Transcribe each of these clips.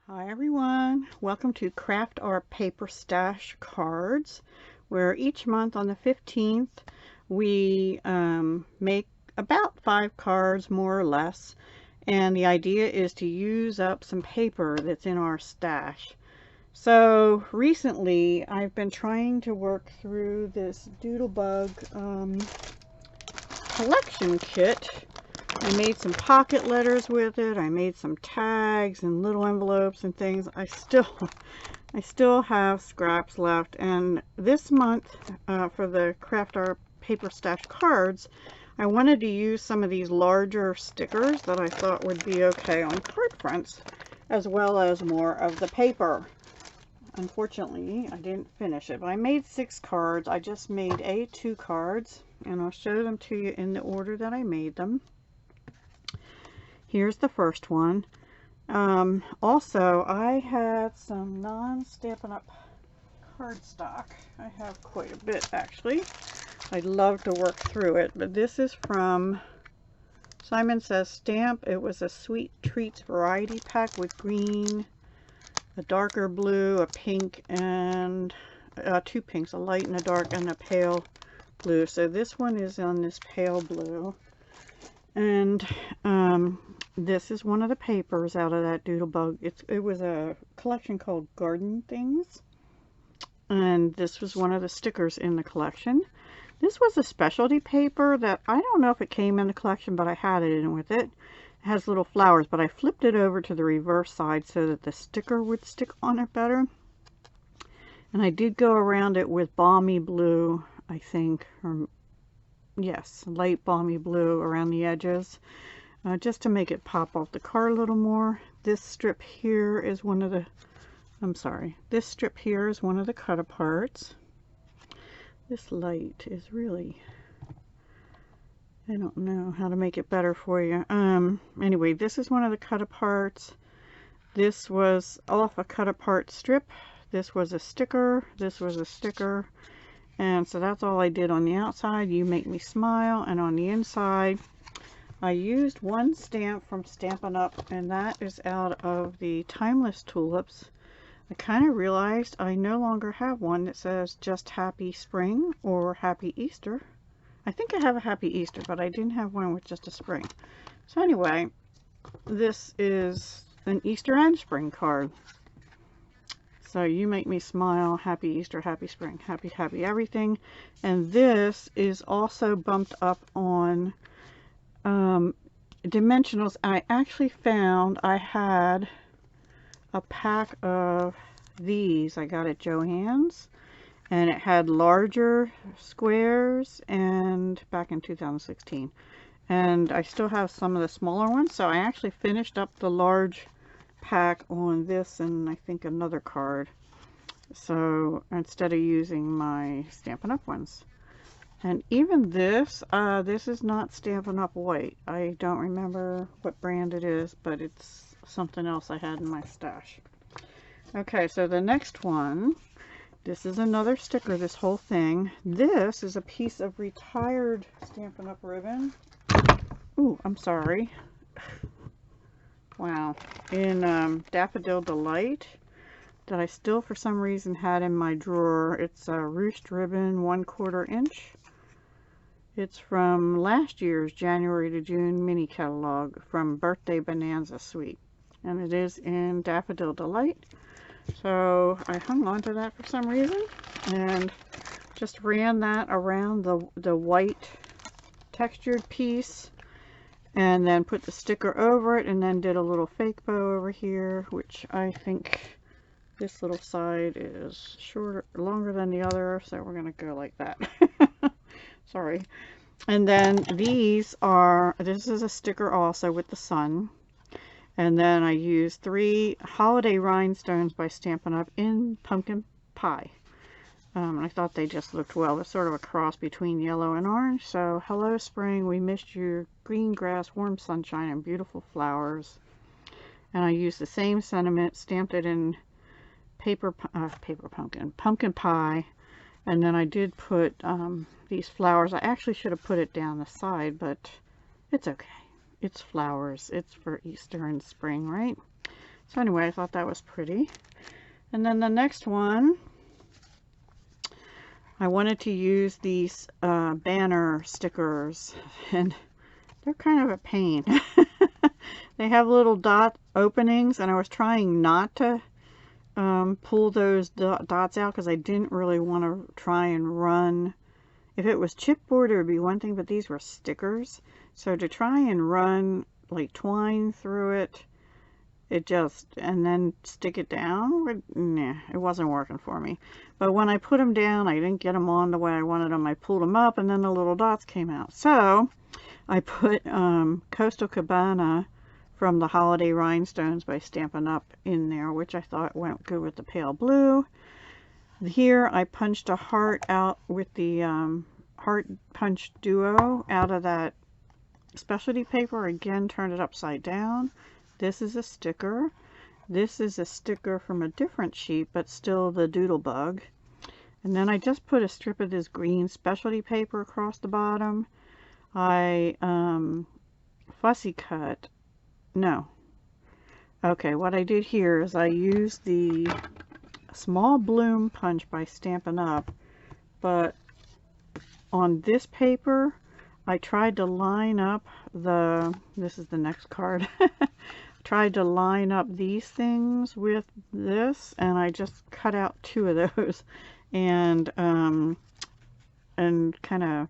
Hi everyone, welcome to Craft Our Paper Stash Cards, where each month on the 15th we make about 5 cards more or less, and the idea is to use up some paper that's in our stash. So recently I've been trying to work through this Doodlebug collection kit. I made some pocket letters with it. I made some tags and little envelopes and things. I still have scraps left, and this month for the Craft Our Paper Stash cards, I wanted to use some of these larger stickers that I thought would be okay on card fronts, as well as more of the paper. Unfortunately, I didn't finish it, but I made 6 cards. I just made A2 cards, and I'll show them to you in the order that I made them. Here's the first one. Also, I had some non-Stampin' Up cardstock. I have quite a bit, actually. I'd love to work through it, but this is from Simon Says Stamp. It was a Sweet Treats variety pack with green, a darker blue, a pink, and 2 pinks, a light and a dark, and a pale blue. So this one is on this pale blue. And this is one of the papers out of that Doodlebug. It was a collection called Garden Things. And this was one of the stickers in the collection. This was a specialty paper that I don't know if it came in the collection, but I had it in with it. It has little flowers, but I flipped it over to the reverse side so that the sticker would stick on it better. And I did go around it with balmy blue, I think, or yes, light balmy blue around the edges, just to make it pop off the card a little more. This strip here is one of the, this strip here is one of the cut aparts. This light is really, I don't know how to make it better for you. Anyway, this is one of the cut aparts. This was off a cut apart strip. This was a sticker. This was a sticker. And so that's all I did on the outside. You Make Me Smile. And on the inside, I used one stamp from Stampin' Up, and that is out of the Timeless Tulips. I kind of realized I no longer have one that says just Happy Spring or Happy Easter. I think I have a Happy Easter, but I didn't have one with just a spring. So anyway, this is an Easter and spring card. So You Make Me Smile, Happy Easter, Happy Spring, Happy, Happy Everything. And this is also bumped up on dimensionals. I actually found I had a pack of these. I got at Joann's, and it had larger squares, and back in 2016. And I still have some of the smaller ones, so I actually finished up the large pack on this and I think another card, so instead of using my Stampin' Up ones. And even this is not Stampin' Up white. I don't remember what brand it is, but it's something else I had in my stash. Okay, so the next one, this is another sticker, this whole thing. This is a piece of retired Stampin' Up ribbon. Ooh, I'm sorry. Wow. In Daffodil Delight, that I still for some reason had in my drawer. It's a ruched ribbon, 1/4 inch. It's from last year's January to June mini catalog from Birthday Bonanza Suite. And it is in Daffodil Delight. So I hung on to that for some reason and just ran that around the white textured piece, and then put the sticker over it, and then did a little fake bow over here, which I think this little side is longer than the other, so we're gonna go like that. Sorry. And then this is a sticker also with the sun, and then I used 3 holiday rhinestones by Stampin' Up in pumpkin pie. I thought they just looked well. It's sort of a cross between yellow and orange. So, hello spring, we missed your green grass, warm sunshine, and beautiful flowers. And I used the same sentiment, stamped it in pumpkin pie. And then I did put these flowers. I actually should have put it down the side, but it's okay. It's flowers. It's for Easter and spring, right? So anyway, I thought that was pretty. And then the next one, I wanted to use these banner stickers, and they're kind of a pain. They have little dot openings, and I was trying not to pull those dots out because I didn't really want to try and run. If it was chipboard, it would be one thing, but these were stickers. So to try and run like twine through it, and then stick it down, nah, it wasn't working for me. But when I put them down, I didn't get them on the way I wanted them. I pulled them up, and then the little dots came out. So I put Coastal Cabana from the Holiday Rhinestones by Stampin' Up! In there, which I thought went good with the pale blue. Here I punched a heart out with the Heart Punch Duo out of that specialty paper. Again, turned it upside down. This is a sticker. This is a sticker from a different sheet, but still the Doodlebug. And then I just put a strip of this green specialty paper across the bottom. I fussy cut. No. Okay, what I did here is I used the Small Bloom Punch by Stampin' Up, but on this paper I tried to line up this is the next card, tried to line up these things with this, and I just cut out 2 of those and kind of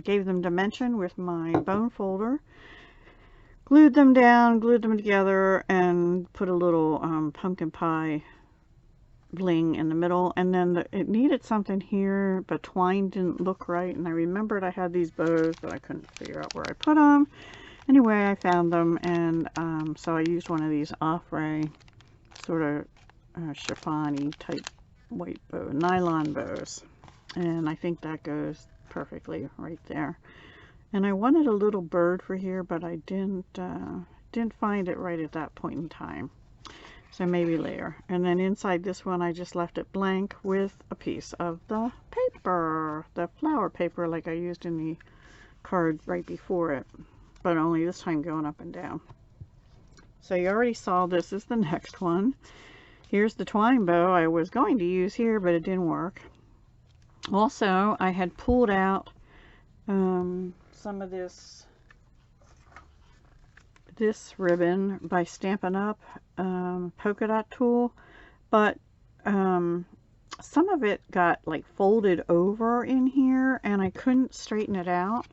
gave them dimension with my bone folder. Glued them down, glued them together, and put a little pumpkin pie bling in the middle. And then it needed something here, but twine didn't look right. And I remembered I had these bows, but I couldn't figure out where I put them. Anyway, I found them, and so I used one of these Offray sort of chiffon-y type white bow, nylon bows. And I think that goes perfectly right there. And I wanted a little bird for here, but I didn't find it right at that point in time. So maybe later. And then inside this one, I just left it blank with a piece of the paper, the flower paper like I used in the card right before it, but only this time going up and down. So you already saw this is the next one. Here's the twine bow I was going to use here, but it didn't work. Also, I had pulled out some of this ribbon by Stampin' Up, polka dot tool, but some of it got like folded over in here, and I couldn't straighten it out,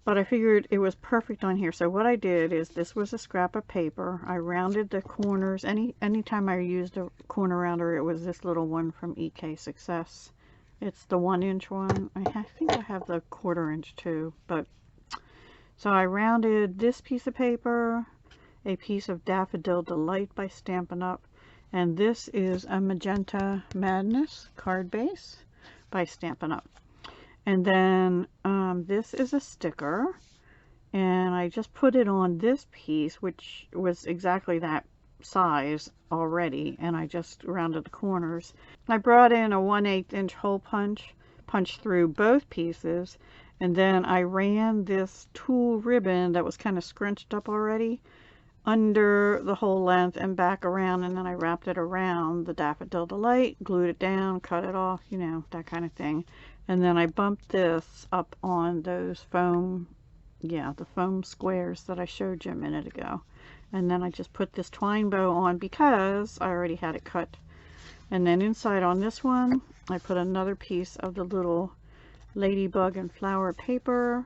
but I figured it was perfect on here. So what I did is, this was a scrap of paper. I rounded the corners. Anytime I used a corner rounder, it was this little one from EK Success. It's the 1-inch one. I think I have the 1/4 inch too, but so I rounded this piece of paper, a piece of Daffodil Delight by Stampin' Up, and this is a Magenta Madness card base by Stampin' Up. And then this is a sticker, and I just put it on this piece, which was exactly that size already, and I just rounded the corners. I brought in a 1/8 inch hole punch, punched through both pieces, and then I ran this tulle ribbon that was kind of scrunched up already under the whole length and back around, and then I wrapped it around the Daffodil Delight, glued it down, cut it off, you know, that kind of thing. And then I bumped this up on those foam, the foam squares that I showed you a minute ago. And then I just put this twine bow on because I already had it cut. And then inside on this one, I put another piece of the little ladybug and flower paper,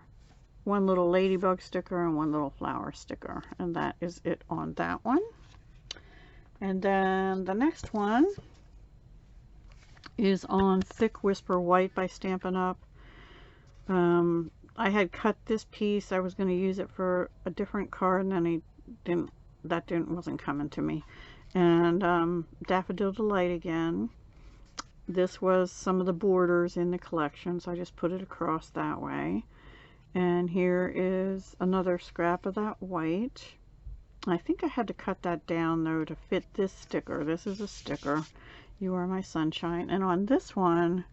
one little ladybug sticker and one little flower sticker, and that is it on that one. And then the next one is on Thick Whisper White by Stampin' Up. I had cut this piece. I was going to use it for a different card, and then wasn't coming to me. And Daffodil Delight again. This was some of the borders in the collection, so I just put it across that way. And here is another scrap of that white. I think I had to cut that down though to fit this sticker. This is a sticker. You Are My Sunshine. And on this one,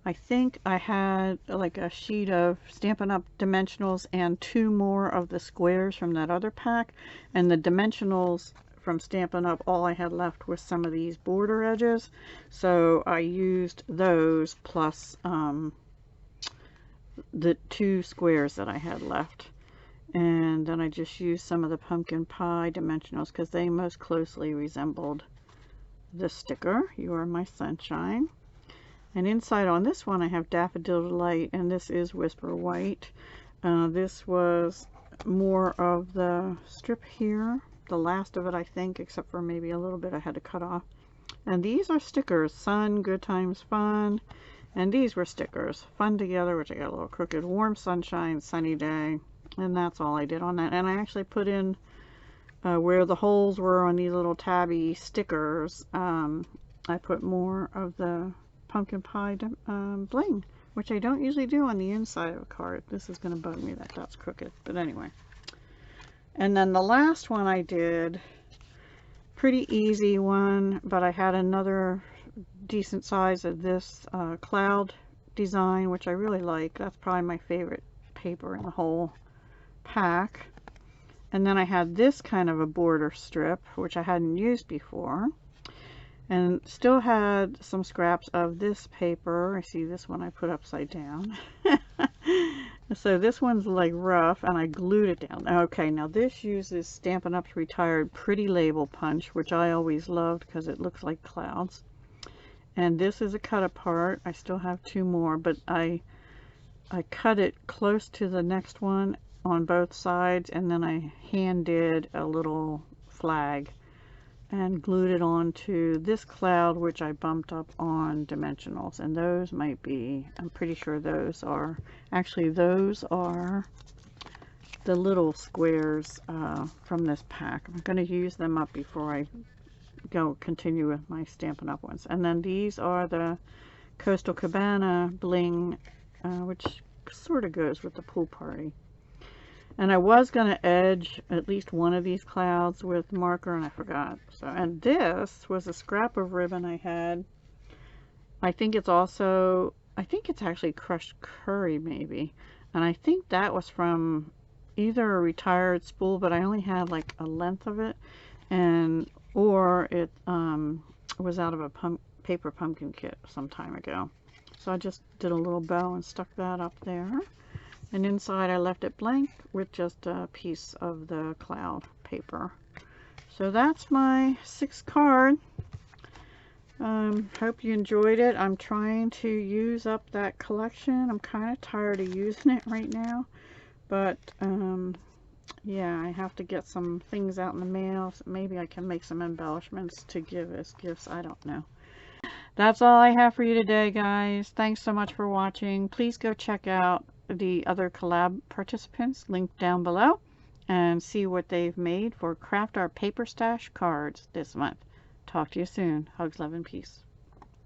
I think I had like a sheet of Stampin' Up! Dimensionals and 2 more of the squares from that other pack. And the dimensionals from Stampin' Up, all I had left was some of these border edges. So I used those plus the 2 squares that I had left. And then I just used some of the pumpkin pie dimensionals because they most closely resembled the sticker, You Are My Sunshine. And inside on this one I have Daffodil Delight, and this is Whisper White. This was more of the strip here, the last of it I think, except for maybe a little bit I had to cut off. And these are stickers, Sun, Good Times, Fun. And these were stickers, Fun Together, which I got a little crooked, Warm Sunshine, Sunny Day. And that's all I did on that. And I actually put in where the holes were on these little tabby stickers, I put more of the pumpkin pie bling, which I don't usually do on the inside of a card. This is going to bug me that that's crooked, but anyway. And then the last one I did, pretty easy one, but I had another decent size of this cloud design, which I really like. That's probably my favorite paper in the whole pack. And then I had this kind of a border strip, which I hadn't used before, and still had some scraps of this paper. I see this one I put upside down. So this one's like rough, and I glued it down. Okay, now this uses Stampin' Up's retired Pretty Label Punch, which I always loved because it looks like clouds. And this is a cut apart. I still have 2 more, but I cut it close to the next one on both sides, and then I hand did a little flag and glued it onto this cloud, which I bumped up on dimensionals. And those might be, I'm pretty sure those are, actually those are the little squares from this pack. I'm going to use them up before I continue with my Stampin' Up ones. And then these are the Coastal Cabana bling, which sort of goes with the pool party. And I was going to edge at least one of these clouds with marker, and I forgot. So, and this was a scrap of ribbon I had. I think it's actually crushed curry maybe. And I think that was from either a retired spool, but I only had like a length of it, or it was out of a paper pumpkin kit some time ago. So I just did a little bow and stuck that up there. And inside I left it blank with just a piece of the cloud paper. So that's my 6th card. Hope you enjoyed it. I'm trying to use up that collection. I'm kind of tired of using it right now. But yeah, I have to get some things out in the mail. So maybe I can make some embellishments to give as gifts. I don't know. That's all I have for you today, guys. Thanks so much for watching. Please go check out the other collab participants linked down below and see what they've made for Craft Our Paper Stash cards this month. Talk to you soon. Hugs, love, and peace.